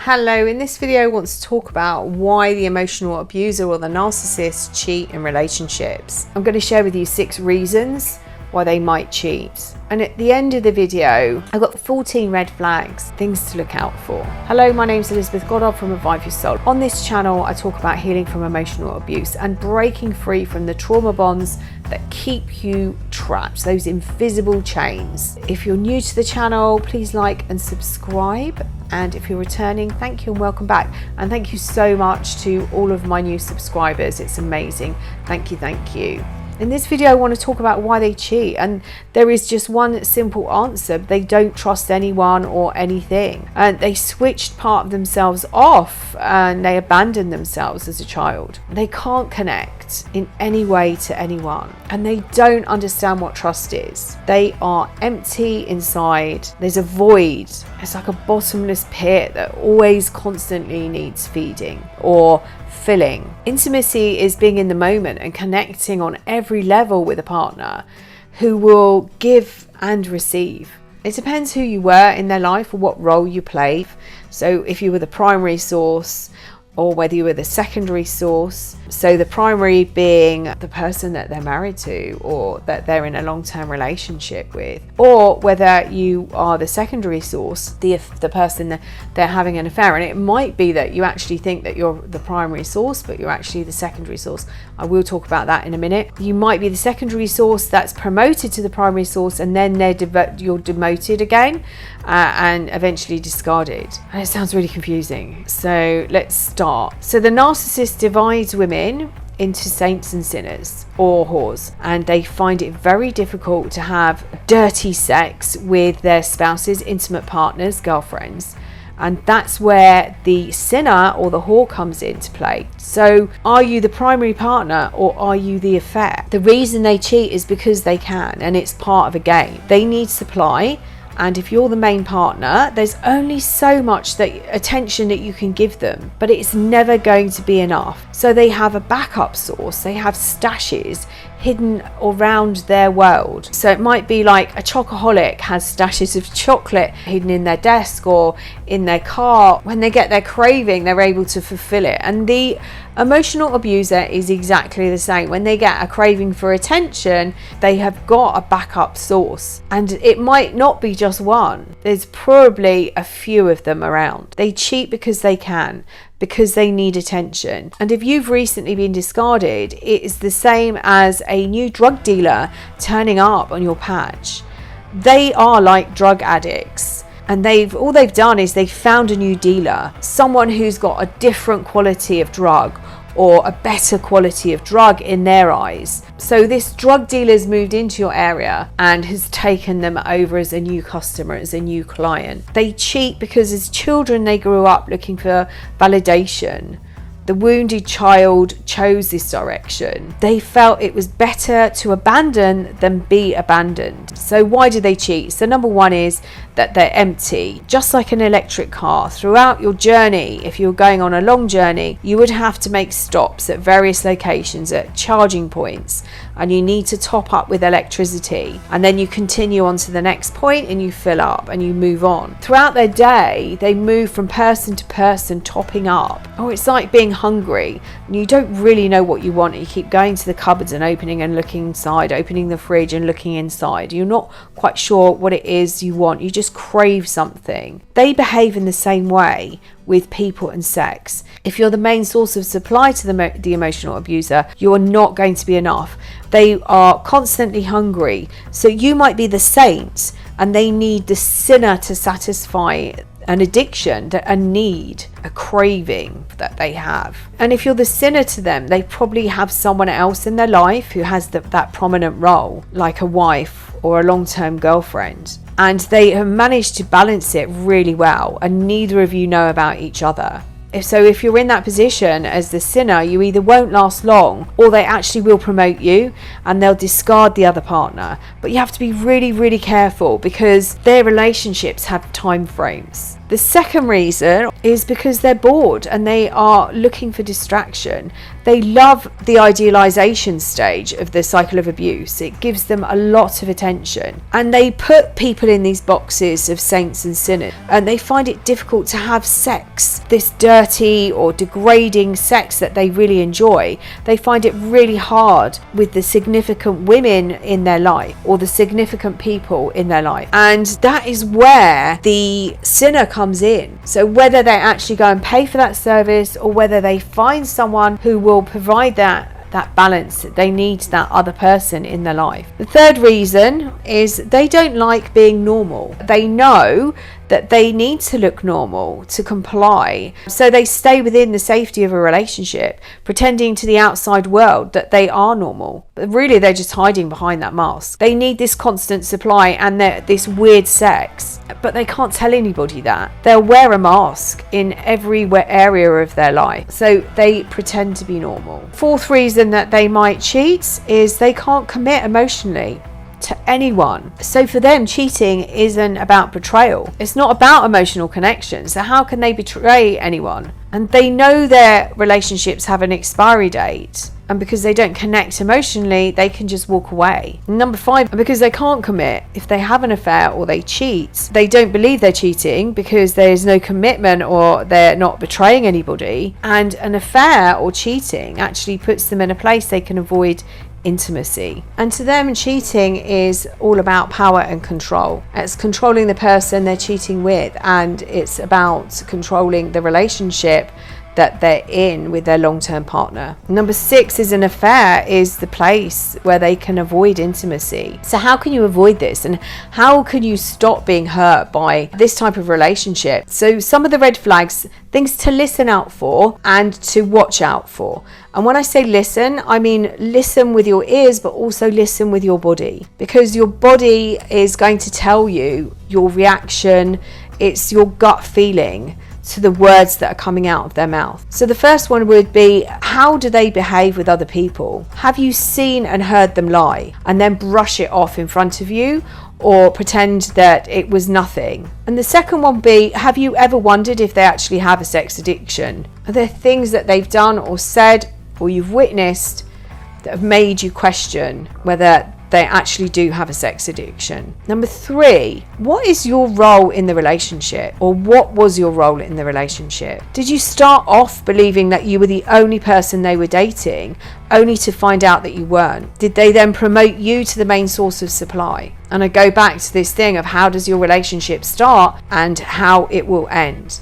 Hello, in this video I want to talk about why the emotional abuser or the narcissist cheat in relationships. I'm going to share with you 6 reasons why they might cheat. And at the end of the video, I've got 14 red flags, things to look out for. Hello, my name's Elizabeth Goddard from Revive Your Soul. On this channel, I talk about healing from emotional abuse and breaking free from the trauma bonds that keep you trapped, those invisible chains. If you're new to the channel, please like and subscribe. And if you're returning, thank you and welcome back. And thank you so much to all of my new subscribers. It's amazing. Thank you, thank you. In this video, I want to talk about why they cheat, and there is just one simple answer. They don't trust anyone or anything, and they switched part of themselves off and they abandoned themselves as a child. They can't connect in any way to anyone, and they don't understand what trust is. They are empty inside. There's a void. It's like a bottomless pit that always constantly needs feeding or filling. Intimacy is being in the moment and connecting on every level with a partner who will give and receive. It depends who you were in their life or what role you played. So if you were the primary source or whether you were the secondary source. So the primary being the person that they're married to or that they're in a long-term relationship with, or whether you are the secondary source, the person that they're having an affair. And it might be that you actually think that you're the primary source, but you're actually the secondary source. I will talk about that in a minute. You might be the secondary source that's promoted to the primary source, and then you're demoted again and eventually discarded. And it sounds really confusing. So let's start. So the narcissist divides women into saints and sinners or whores, and they find it very difficult to have dirty sex with their spouses, intimate partners, girlfriends. And that's where the sinner or the whore comes into play. So are you the primary partner or are you the affair? The reason they cheat is because they can, and it's part of a game. They need supply. And if you're the main partner, there's only so much attention that you can give them, but it's never going to be enough. So they have a backup source. They have stashes hidden around their world. So it might be like a chocoholic has stashes of chocolate hidden in their desk or in their car. When they get their craving, they're able to fulfill it. And the emotional abuser is exactly the same. When they get a craving for attention, they have got a backup source. And it might not be just one. There's probably a few of them around. They cheat because they can, because they need attention. And if you've recently been discarded, it is the same as a new drug dealer turning up on your patch. They are like drug addicts. And all they've done is they've found a new dealer, someone who's got a different quality of drug or a better quality of drug in their eyes. So this drug dealer's moved into your area and has taken them over as a new customer, as a new client. They cheat because as children they grew up looking for validation. The wounded child chose this direction. They felt it was better to abandon than be abandoned. So why do they cheat? So number one is that they're empty. Just like an electric car, throughout your journey, if you're going on a long journey, you would have to make stops at various locations, at charging points, and you need to top up with electricity. And then you continue on to the next point and you fill up and you move on. Throughout their day, they move from person to person, topping up. Oh, it's like being hungry and you don't really know what you want. You keep going to the cupboards and opening and looking inside, opening the fridge and looking inside. You're not quite sure what it is you want. You just crave something. They behave in the same way with people and sex. If you're the main source of supply to the emotional abuser, you are not going to be enough. They are constantly hungry. So you might be the saint and they need the sinner to satisfy an addiction, a need, a craving that they have. And if you're the sinner to them, they probably have someone else in their life who has that prominent role, like a wife or a long-term girlfriend. And they have managed to balance it really well, and neither of you know about each other. If you're in that position as the sinner, you either won't last long or they actually will promote you and they'll discard the other partner. But you have to be really, really careful because their relationships have time frames. The second reason is because they're bored and they are looking for distraction. They love the idealization stage of the cycle of abuse. It gives them a lot of attention. And they put people in these boxes of saints and sinners, and they find it difficult to have sex, this dirty or degrading sex that they really enjoy. They find it really hard with the significant women in their life or the significant people in their life. And that is where the sinner comes in. So whether they actually go and pay for that service or whether they find someone who will provide that balance, they need that other person in their life. The third reason is they don't like being normal. They know that they need to look normal to comply, so they stay within the safety of a relationship, pretending to the outside world that they are normal, but really they're just hiding behind that mask. They need this constant supply and this weird sex, but they can't tell anybody that. They'll wear a mask in every area of their life, so they pretend to be normal. Fourth reason that they might cheat is they can't commit emotionally to anyone. So for them, cheating isn't about betrayal. It's not about emotional connection. So how can they betray anyone? And they know their relationships have an expiry date. And because they don't connect emotionally, they can just walk away. Number 5, because they can't commit. If they have an affair or they cheat, they don't believe they're cheating because there's no commitment or they're not betraying anybody. And an affair or cheating actually puts them in a place they can avoid intimacy. And to them, cheating is all about power and control. It's controlling the person they're cheating with, and it's about controlling the relationship that they're in with their long-term partner. Number 6 is an affair is the place where they can avoid intimacy. So how can you avoid this, and how can you stop being hurt by this type of relationship? So some of the red flags, things to listen out for and to watch out for. And when I say listen, I mean listen with your ears, but also listen with your body, because your body is going to tell you your reaction. It's your gut feeling to the words that are coming out of their mouth. So the first one would be, how do they behave with other people? Have you seen and heard them lie and then brush it off in front of you, or pretend that it was nothing? And the second one would be, have you ever wondered if they actually have a sex addiction? Are there things that they've done or said or you've witnessed that have made you question whether they actually do have a sex addiction? Number 3, what is your role in the relationship, or what was your role in the relationship? Did you start off believing that you were the only person they were dating, only to find out that you weren't? Did they then promote you to the main source of supply? And I go back to this thing of, how does your relationship start and how it will end?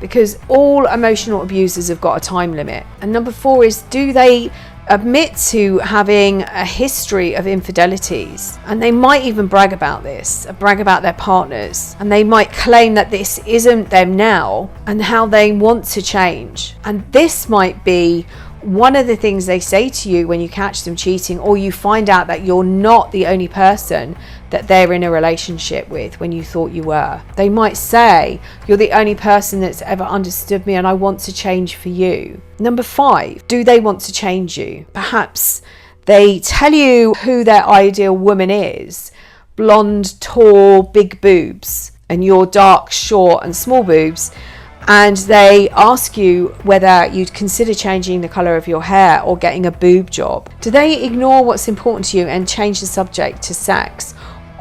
Because all emotional abusers have got a time limit. And number 4 is, do they admit to having a history of infidelities? And they might even brag about this, brag about their partners, and they might claim that this isn't them now and how they want to change. And this might be one of the things they say to you when you catch them cheating, or you find out that you're not the only person that they're in a relationship with when you thought you were. They might say, you're the only person that's ever understood me and I want to change for you. Number 5, do they want to change you? Perhaps they tell you who their ideal woman is: blonde, tall, big boobs, and you're dark, short and small boobs. And they ask you whether you'd consider changing the colour of your hair or getting a boob job. Do they ignore what's important to you and change the subject to sex?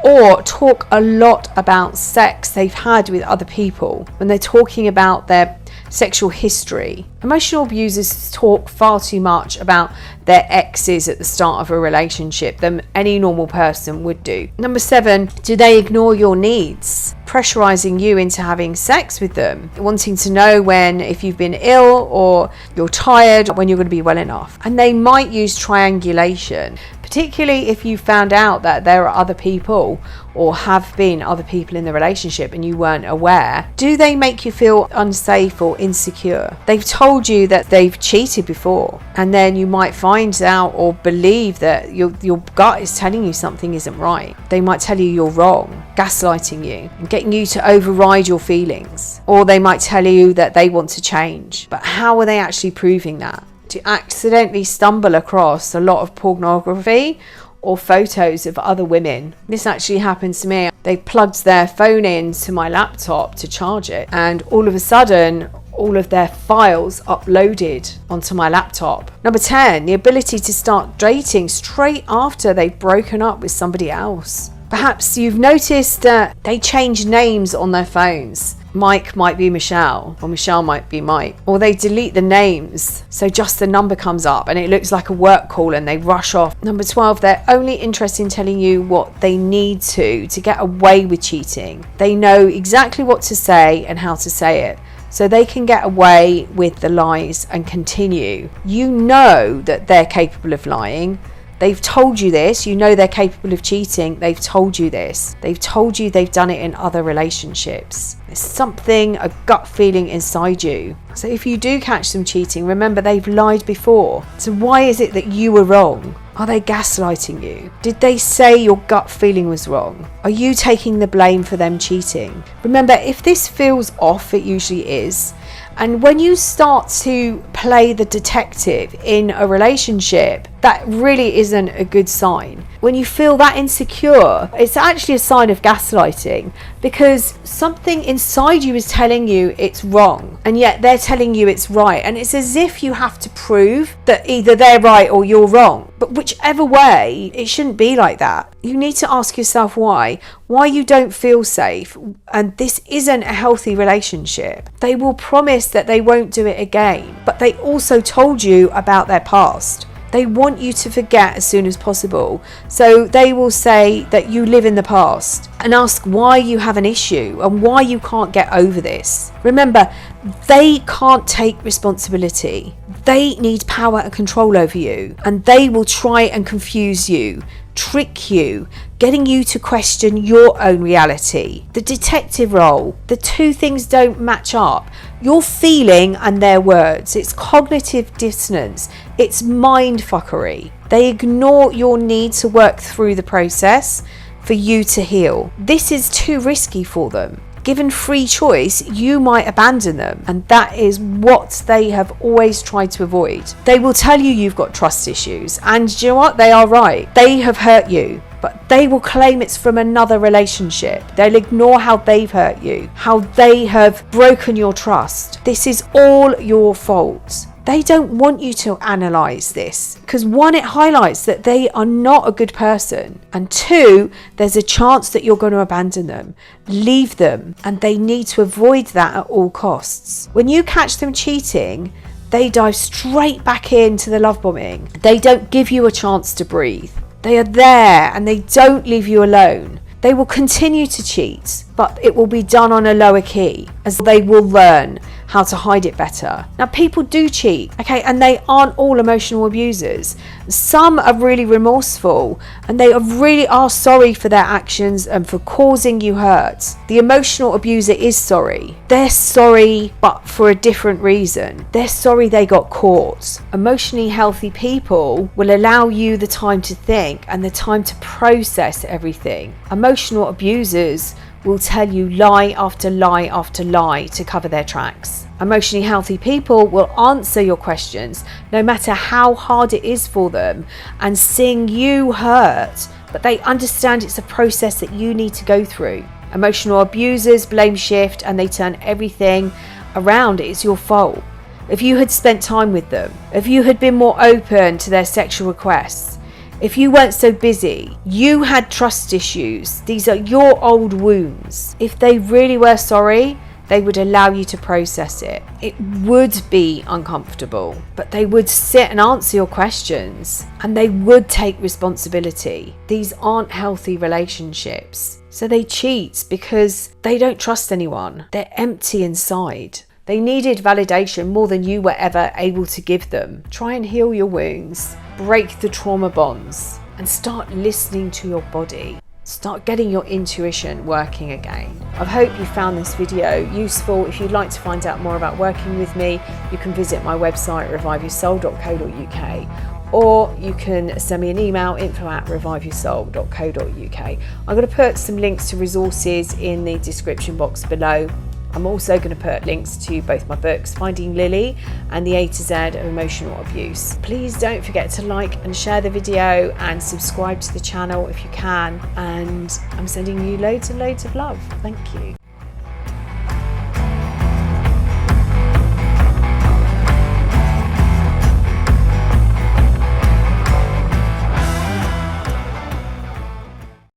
Or talk a lot about sex they've had with other people when they're talking about their sexual history? Emotional abusers talk far too much about their exes at the start of a relationship than any normal person would do. Number 7, do they ignore your needs, pressurizing you into having sex with them, wanting to know if you've been ill or you're tired, when you're going to be well enough? And they might use triangulation, particularly if you found out that there are other people or have been other people in the relationship and you weren't aware. Do they make you feel unsafe or insecure? They've told you that they've cheated before, and then you might find out or believe that your gut is telling you something isn't right. They might tell you you're wrong, gaslighting you and getting you to override your feelings. Or they might tell you that they want to change. But how are they actually proving that? To accidentally stumble across a lot of pornography or photos of other women. This actually happens to me. They plugged their phone into my laptop to charge it, and all of a sudden, all of their files uploaded onto my laptop. Number 10, the ability to start dating straight after they've broken up with somebody else. Perhaps you've noticed that they change names on their phones. Mike might be Michelle, or Michelle might be Mike, or they delete the names so just the number comes up and it looks like a work call and they rush off. Number 12, they're only interested in telling you what they need to get away with cheating. They know exactly what to say and how to say it, so they can get away with the lies and continue. You know that they're capable of lying. They've told you this. You know they're capable of cheating. They've told you this. They've told you they've done it in other relationships. There's something, a gut feeling inside you. So if you do catch them cheating, remember they've lied before. So why is it that you were wrong? Are they gaslighting you? Did they say your gut feeling was wrong? Are you taking the blame for them cheating? Remember, if this feels off, it usually is. And when you start to play the detective in a relationship, that really isn't a good sign. When you feel that insecure, it's actually a sign of gaslighting, because something inside you is telling you it's wrong, and yet they're telling you it's right. And it's as if you have to prove that either they're right or you're wrong. But whichever way, it shouldn't be like that. You need to ask yourself why you don't feel safe. And this isn't a healthy relationship. They will promise that they won't do it again, but they also told you about their past. They want you to forget as soon as possible. So they will say that you live in the past and ask why you have an issue and why you can't get over this. Remember, they can't take responsibility. They need power and control over you, and they will try and confuse you, trick you, getting you to question your own reality. The detective role, the two things don't match up. Your feeling and their words. It's cognitive dissonance. It's mind fuckery. They ignore your need to work through the process for you to heal. This is too risky for them. Given free choice, you might abandon them, and that is what they have always tried to avoid. They will tell you you've got trust issues, and do you know what? They are right. They have hurt you, but they will claim it's from another relationship. They'll ignore how they've hurt you, how they have broken your trust. This is all your fault. They don't want you to analyse this, because one, it highlights that they are not a good person, and two, there's a chance that you're going to abandon them, leave them, and they need to avoid that at all costs. When you catch them cheating, they dive straight back into the love bombing. They don't give you a chance to breathe. They are there and they don't leave you alone. They will continue to cheat, but it will be done on a lower key, as they will learn how to hide it better. Now, people do cheat, okay, and they aren't all emotional abusers. Some are really remorseful and they really are sorry for their actions and for causing you hurt. The emotional abuser is sorry. They're sorry, but for a different reason. They're sorry they got caught. Emotionally healthy people will allow you the time to think and the time to process everything. Emotional abusers will tell you lie after lie after lie to cover their tracks. Emotionally healthy people will answer your questions no matter how hard it is for them and sing you hurt, but they understand it's a process that you need to go through. Emotional abusers blame shift and they turn everything around. It's your fault. If you had spent time with them, if you had been more open to their sexual requests, if you weren't so busy, you had trust issues, these are your old wounds. If they really were sorry, they would allow you to process it. It would be uncomfortable, but they would sit and answer your questions and they would take responsibility. These aren't healthy relationships. So they cheat because they don't trust anyone. They're empty inside. They needed validation more than you were ever able to give them. Try and heal your wounds, break the trauma bonds, and start listening to your body. Start getting your intuition working again. I hope you found this video useful. If you'd like to find out more about working with me, you can visit my website, reviveyoursoul.co.uk, or you can send me an email, info@reviveyoursoul.co.uk. I'm going to put some links to resources in the description box below. I'm also going to put links to both my books, Finding Lily and The A to Z of Emotional Abuse. Please don't forget to like and share the video and subscribe to the channel if you can. And I'm sending you loads and loads of love. Thank you.